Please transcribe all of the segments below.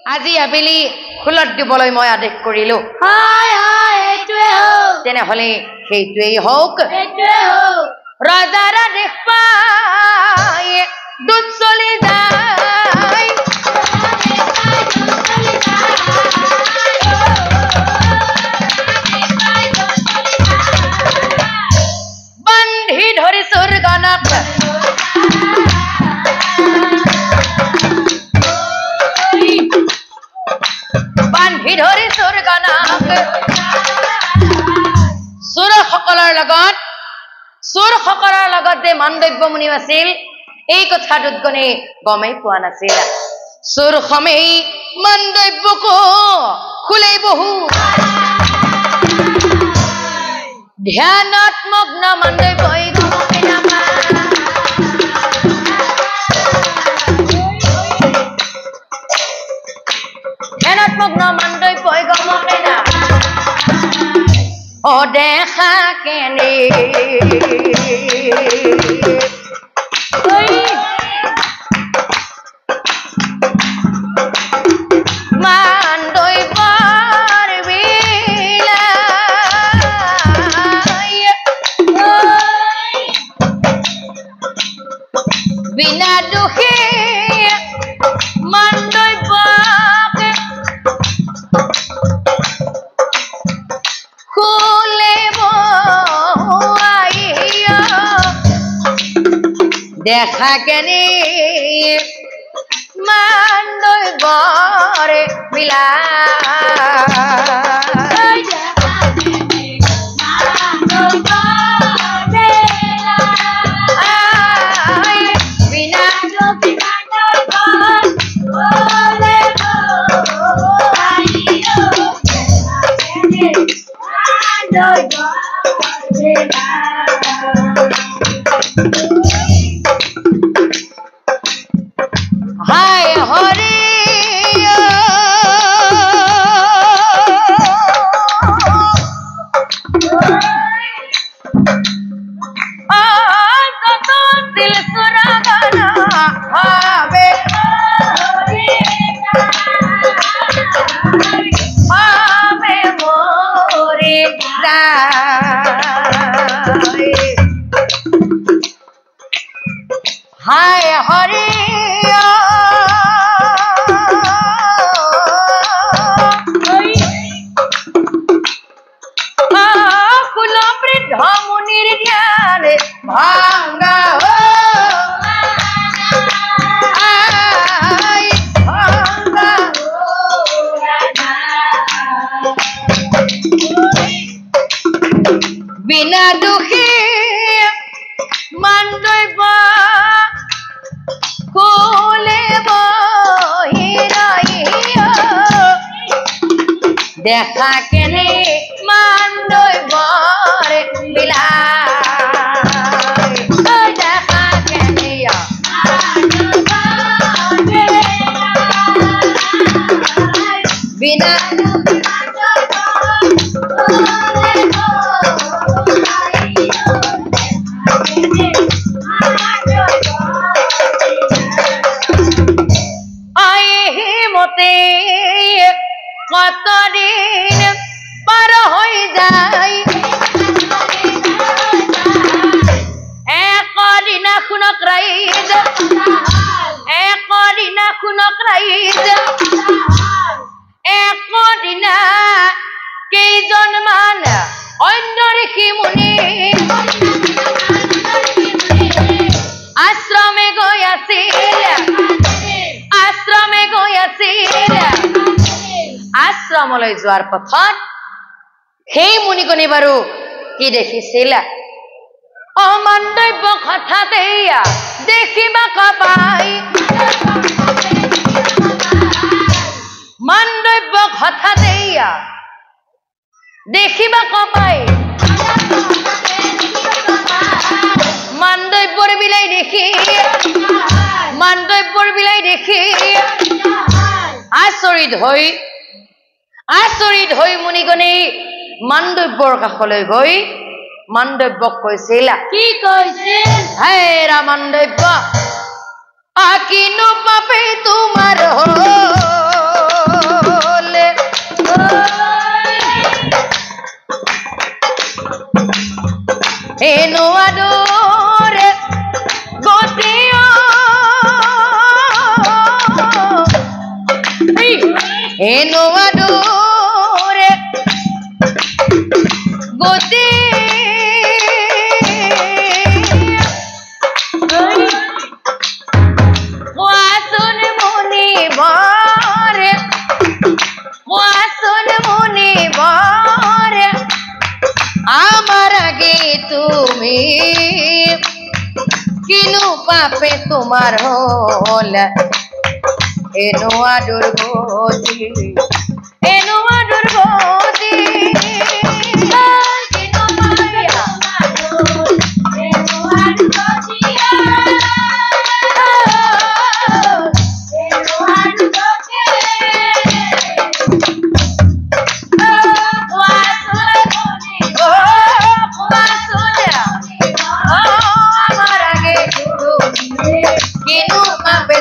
আজি আবেলি খুলত দিবলৈ মই আদেশ কৰিলো তেনেহলে সেইটোৱেই হওক ৰজাৰ আদেশ পাই দুত চলি যায় বান্ধি ধৰি চুৰগণক বান্ধি ধৰি চুৰগণক চুৰসকলৰ লগত যে মাণ্ডব্য মুনি আছিল এই কথাটোত গণে গমেই পোৱা নাছিল চুৰ সমেই মাণ্ডব্যক খুলে বহু ধ্যানত মগ্ন মাণ্ডব্যই গমকে নাপায় ধ্যানত মগ্ন মাণ্ডব্যই গমকে নাপায় ও দেখা কেনে মাণ্ডব্যৰ বিনা দোষে মাণ্ডব্যক দেখা কেনে মাণ্ডব্যৰ মিলা হায় হৰি হায় হৰি কুল বৃদ্ধ মুনিৰ ধ্যান ভাঙা বিনা দোষী মাণ্ডব্য দেখা কেনে মাণ্ডব্যৰ মিলা দেখা কেনে বিনা মতে কতদিন পাৰ হৈ যায় একদিনা শুনক ৰাইজ একদিনা কেইজনমান অন্য ঋষি মুনি আশ্ৰমে গৈ আছিল আশ্ৰমলৈ যোৱাৰ পথত সেই মুনিগণে বাৰু কি দেখিছিল অমাণ্ডব্য হঠাতে দেখিবা পাই মাণ্ডব্য হঠাতে দেখিবা পাই মাণ্ডব্যৰ বিলাই দেখি আচৰিত হৈ মুনিগণে মাণ্ডব্যৰ কাষলৈ গৈ মাণ্ডব্যক কৈছিল কি কৈছিল হে মাণ্ডব্য আকিনো পাপে তোমাৰ আদৰে গতিয় হেনো আদৰে গতি কোৱাচোন মুনিবৰে কোৱাচোন মুনিবৰে আমাৰ আগে তুমি কিনু পাপে তোমাৰ হল এনোয়া দুৰ্গতি এনোয়া দুৰ্গতি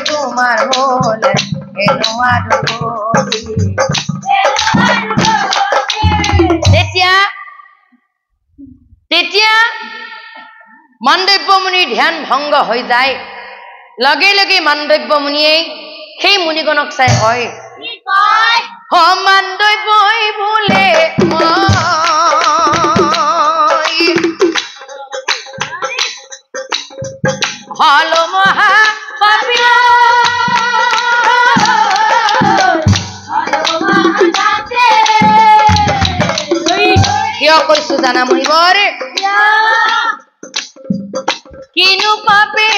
তোমাৰ হল এনোয়া দুৰ্গতি তেতিয়া মাণ্ডব্য মুনিৰ ধ্যান ভংগ হৈ যায় লগে লগে মাণ্ডব্য মুনিয়ে সেই মুনিগণক চাই কয় মাণ্ডব্যই বোলে হল মহা পাপিয়া কিয় কৈছো জানা মুনিবৰ কিনু পাপে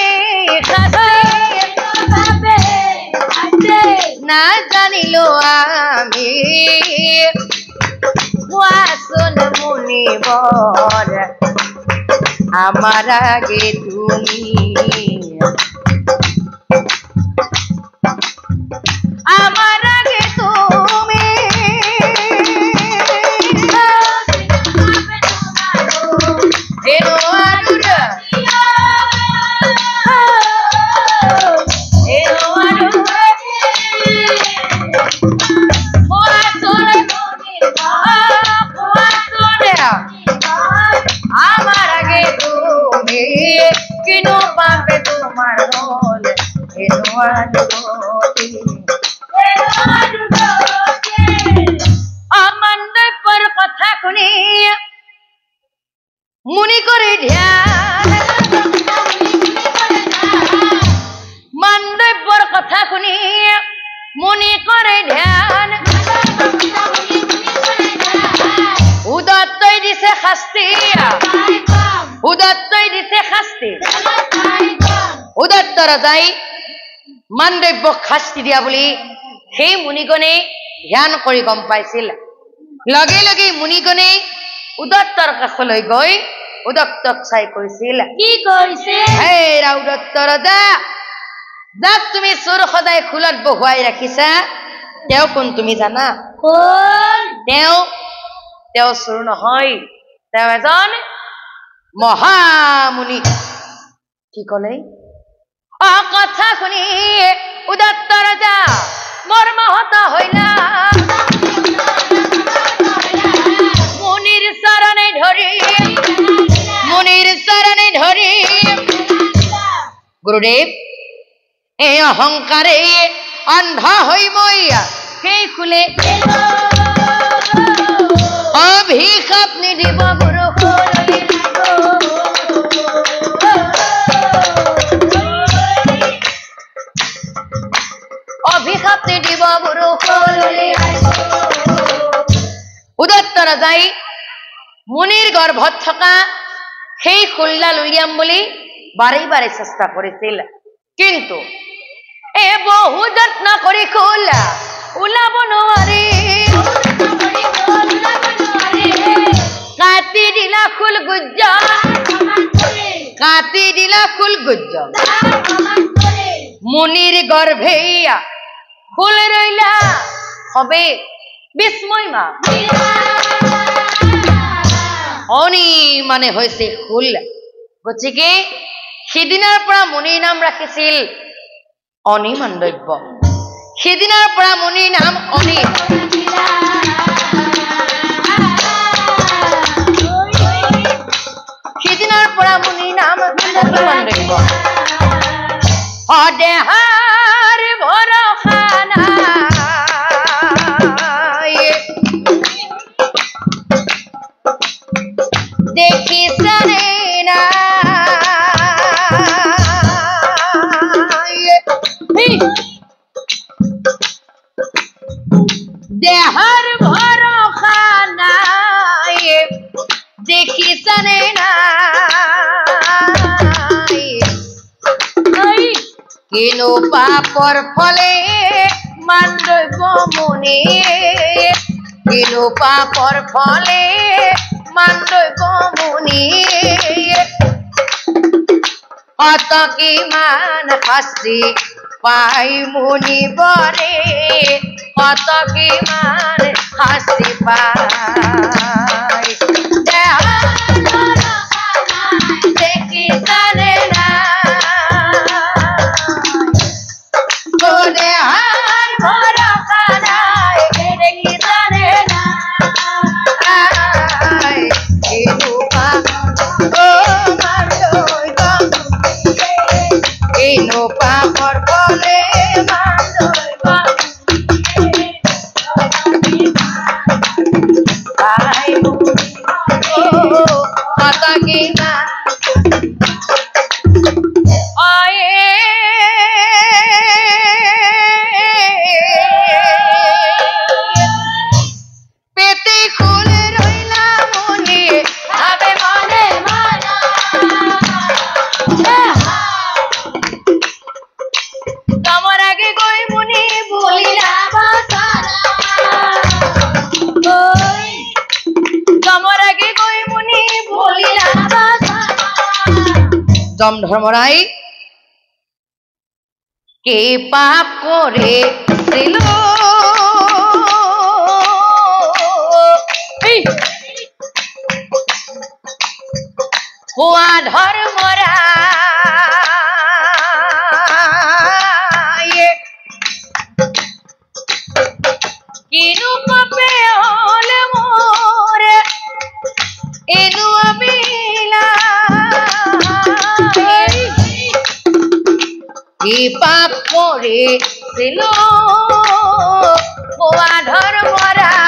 না জানিলো আমি কোৱাচোন মুনিবৰ আমাৰ আগে তুমি আমাৰ আগে তুমি আমাৰ আগে তুমি কিনো পাবে তোমাৰ হল মাণ্ডব্যৰ কথা শুনি মুনি কৰে ধ্যান মাণ্ডব্যৰ কথা শুনি মুনি কৰে ধ্যান উদত্তই দিছে শাস্তি উদত্তই দিছে শাস্তি উদত্ত ৰজাই মাণ্ডব্যক শাস্তি দিয়া বুলি সেই মুনিগণে ধ্যান কৰি গম পাইছিল লগে লগে মুনিগণে উদত্তৰ কাষলৈ গৈ উদত্তক চাই কৈছিল কি কৈছে হে উদত্ত ৰজা যাক তুমি চোৰ সদায় খুলত বহুৱাই ৰাখিছা তেওঁ কোন তুমি জানা কোন তেওঁ চোৰ নহয় তেওঁ এজন মহামুনি কি কলে কথা শুনি উদত্ত ৰজা মৰ্মাহত হইলা মুনিৰ চৰণে ধৰি গুৰুদেৱ এই অহংকাৰে অন্ধ হৈ মই সেই খুলে অভিশাপ নিদিব গুৰু অভিশাপ নিদিব গুৰু উদত্ত ৰজাই মুনিৰ গৰ্ভত থকা সেই খুলডাল উলিয়াম বুলি বাৰে বাৰে চেষ্টা কৰিছিল কিন্তু এ বহু যত্ন কৰি খুলা ওলাব নোৱাৰি কাটি দিলা খুল গুজ্জ মুনিৰ গৰ্ভে ফুল ৰইলা হবে বিস্ময় মা অনি মানে হৈছে ফুল গতিকে সিদিনাৰ পৰা মুনিৰ নাম ৰাখিছিল অনি মাণ্ডব্য সিদিনাৰ পৰা মুনিৰ নাম অনি সিদিনাৰ পৰা মুনি নাম কিমান লাগিব অদেহাৰ ভৰসা নাই দেখিছানে দেহর ভরসা নাই দেখিছানে নাই কিনো পাপর ফলে মানব মুনি কিনো পাপর ফলে মানব মুনি অত কিমান শাস্তি পাই মুনি বরে কত কিমান শাস্তি পাই দেখিছানে দেহাৰ ভৰসা নাই দেখিছানে কিনো পাপৰ ফলে পেতে খুলে রইলাম মনে ভাবে মনে তোমার আগে গই মুনি বলিলাম তোমার আগে গই মুনি বলিলাম যম ধর্মরাই কে পাপ করেছিল কোয়া ধর্মরাই কিনু পাপে হলে মোরে এনু আবিলা কি পাপ করেছিল কোয়া ধর্মরা